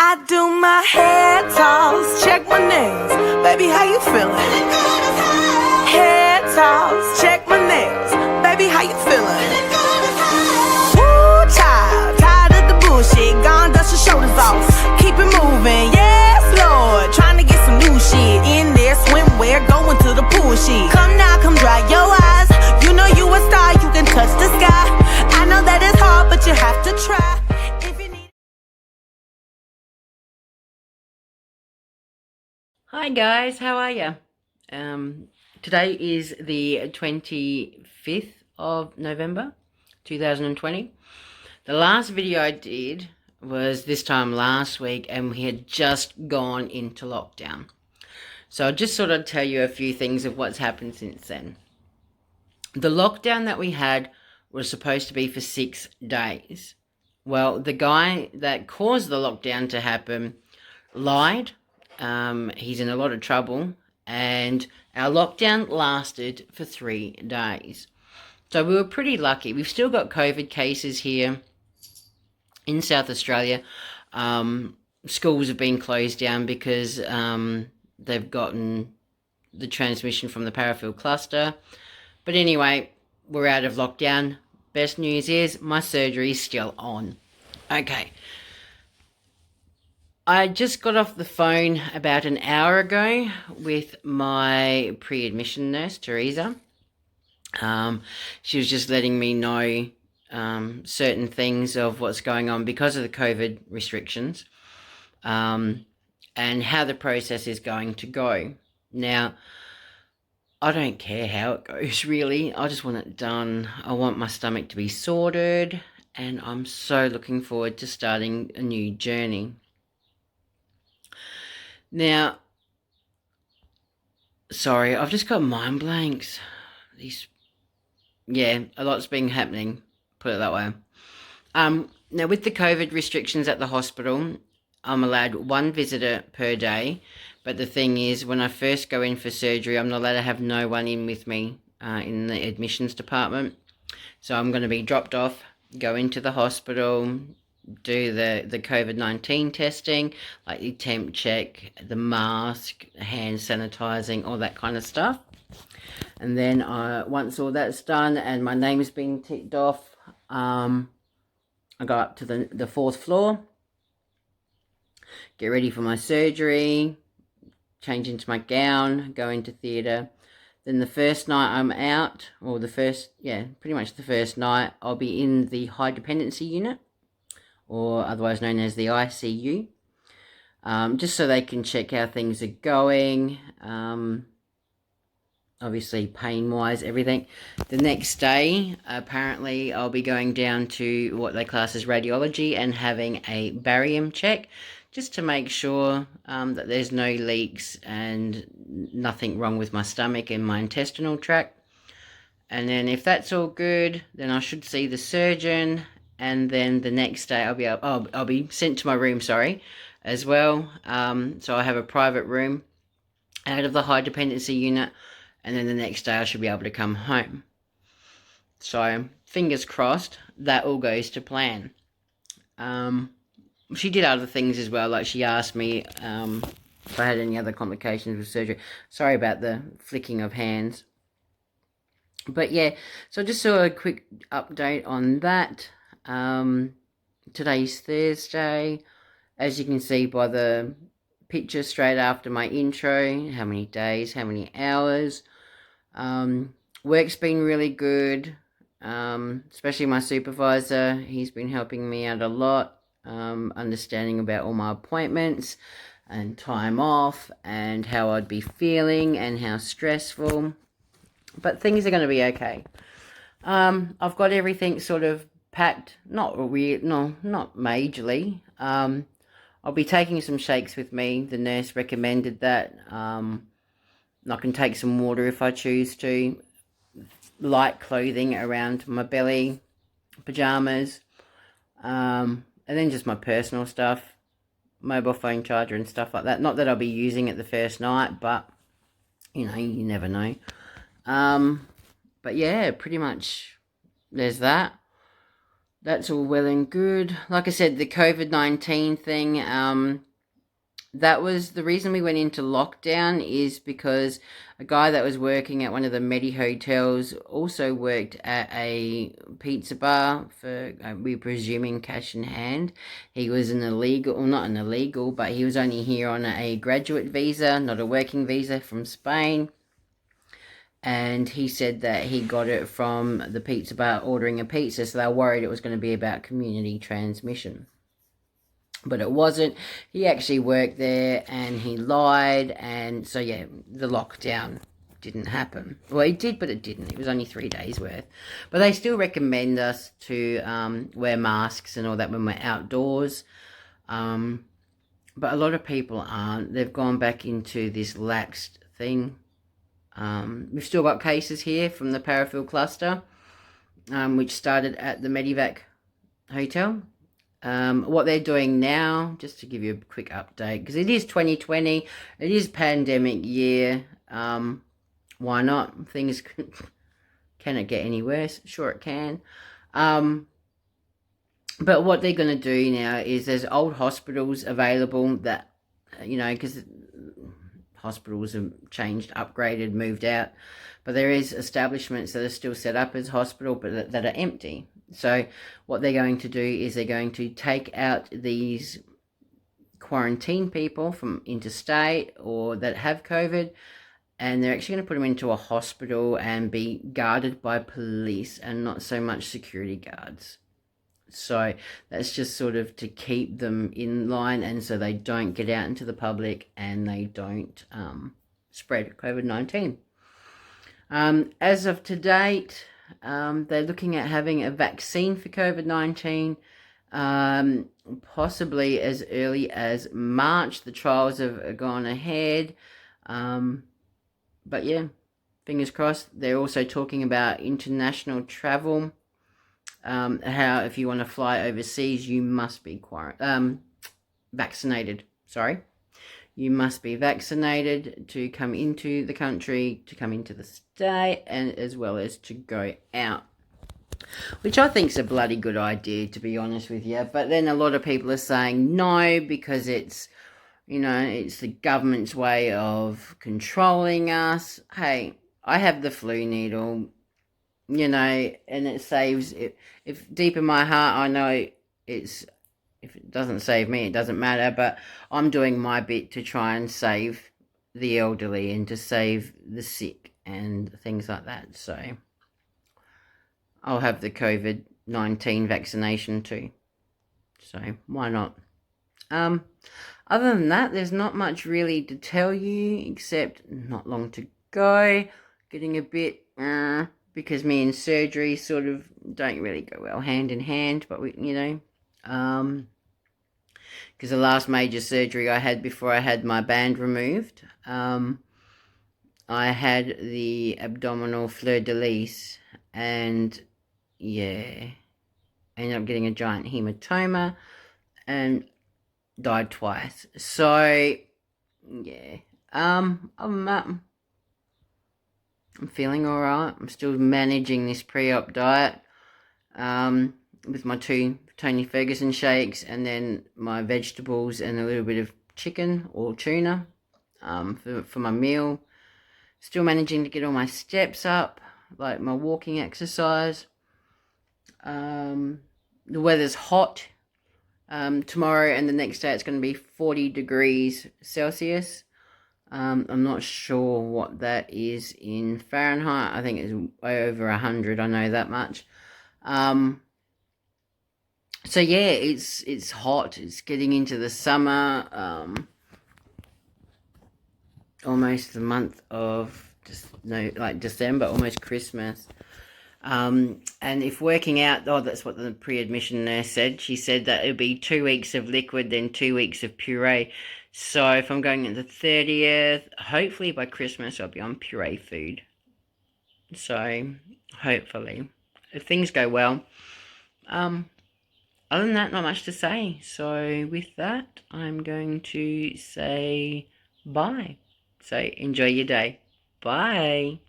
I do my hair toss, check my nails. Baby, how you feeling? Hair toss, check my nails. Baby, how you feeling? Woo, child, tired of the bullshit. Gone, dust your shoulders off. Keep it moving, yes, Lord. Trying to get some new shit in there. Swimwear, going to the pool shit. Come now, come dry your eyes. You know you a star, you can touch the sky. I know that it's hard, but you have to try. Hi guys, how are you? Today is the 25th of November 2020. The last video I did was this time last week and we had just gone into lockdown. So I'll just sort of tell you a few things of what's happened since then. The lockdown that we had was supposed to be for 6 days. Well, the guy that caused the lockdown to happen lied. He's in a lot of trouble, and our lockdown lasted for 3 days. So we were pretty lucky. We've still got COVID cases here in South Australia. Schools have been closed down because they've gotten the transmission from the parafield cluster. But anyway, we're out of lockdown. Best news is my surgery is still on. Okay. I just got off the phone about an hour ago with my pre-admission nurse, Teresa. She was just letting me know certain things of what's going on because of the COVID restrictions and how the process is going to go. Now, I don't care how it goes, really. I just want it done. I want my stomach to be sorted, and I'm so looking forward to starting a new journey. Now, sorry, I've just got mind blanks. A lot's been happening, put it that way. Now, with the COVID restrictions at the hospital, I'm allowed 1 visitor per day. But the thing is, when I first go in for surgery, I'm not allowed to have no one in with me in the admissions department. So I'm going to be dropped off, go into the hospital, do the COVID-19 testing, like the temp check, the mask, hand sanitizing, all that kind of stuff. And then once all that's done and my name's been ticked off, I go up to the 4th floor, get ready for my surgery, change into my gown, go into theatre. Then the first night I'm out, or pretty much the first night, I'll be in the high dependency unit, or otherwise known as the ICU, just so they can check how things are going, obviously pain-wise, everything. The next day, apparently, I'll be going down to what they class as radiology and having a barium check, just to make sure that there's no leaks and nothing wrong with my stomach and my intestinal tract. And then if that's all good, then I should see the surgeon. And then the next day I'll be sent to my room, as well. So I have a private room out of the high dependency unit. And then the next day I should be able to come home. So fingers crossed that all goes to plan. She did other things as well, like she asked me if I had any other complications with surgery. Sorry about the flicking of hands. But yeah, so just saw a quick update on that. Today's Thursday. As you can see by the picture straight after my intro, how many days, how many hours. Work's been really good, especially my supervisor. He's been helping me out a lot, understanding about all my appointments and time off and how I'd be feeling and how stressful. But things are going to be okay. I've got everything sort of packed, not majorly. I'll be taking some shakes with me. The nurse recommended that. I can take some water if I choose to. Light clothing around my belly, pajamas, and then just my personal stuff, mobile phone charger and stuff like that. Not that I'll be using it the first night, but you never know. But yeah, pretty much there's that. that's all well and good. Like I said, the COVID-19 thing, that was the reason we went into lockdown, is because a guy that was working at one of the Medi hotels also worked at a pizza bar for, we're presuming, cash in hand. He was an illegal, well, not an illegal, but he was only here on a graduate visa, not a working visa, from Spain. And he said that he got it from the pizza bar ordering a pizza, so they were worried it was going to be about community transmission. But it wasn't. He actually worked there and he lied, and so yeah, the lockdown didn't happen. Well, it did, but it didn't. It was only 3 days worth. But they still recommend us to wear masks and all that when we're outdoors. But a lot of people aren't. They've gone back into this laxed thing. We've still got cases here from the Parafield cluster, which started at the Medivac hotel. What they're doing now, just to give you a quick update, because it is 2020, it is pandemic year. Why not? Things can it get any worse? Sure it can. But what they're going to do now is there's old hospitals available that, because hospitals have changed, upgraded, moved out, but there is establishments that are still set up as hospital but that are empty. So what they're going to do is they're going to take out these quarantine people from interstate or that have COVID, and they're actually going to put them into a hospital and be guarded by police and not so much security guards. So that's just sort of to keep them in line, and so they don't get out into the public and they don't spread COVID-19. As of to date, they're looking at having a vaccine for COVID-19, possibly as early as March. The trials have gone ahead. But yeah, fingers crossed. They're also talking about international travel. How if you want to fly overseas, you must be vaccinated. Sorry. You must be vaccinated to come into the country, to come into the state, and as well as to go out. Which I think is a bloody good idea, to be honest with you. But then a lot of people are saying no because it's, it's the government's way of controlling us. Hey, I have the flu needle, and it saves it. If deep in my heart I know if it doesn't save me, it doesn't matter, but I'm doing my bit to try and save the elderly and to save the sick and things like that. So I'll have the COVID-19 vaccination too. So why not? Other than that, there's not much really to tell you, except not long to go. Getting a bit, because me and surgery sort of don't really go well hand in hand, but because the last major surgery I had before I had my band removed, I had the abdominal fleur-de-lis, and yeah, I ended up getting a giant hematoma and died twice. So yeah, other than that, I'm feeling alright. I'm still managing this pre-op diet, with my 2 Tony Ferguson shakes and then my vegetables and a little bit of chicken or tuna for my meal. Still managing to get all my steps up, like my walking exercise. The weather's hot. Tomorrow and the next day it's going to be 40 degrees Celsius. I'm not sure what that is in Fahrenheit. I think it's way over 100. I know that much. So yeah, it's hot. It's getting into the summer. Almost the month of December, almost Christmas. And if working out, that's what the pre-admission nurse said. She said that it'd be 2 weeks of liquid, then 2 weeks of puree. So if I'm going into the 30th, hopefully by Christmas I'll be on puree food. So hopefully, if things go well. Other than that, not much to say. So with that, I'm going to say bye. So enjoy your day. Bye.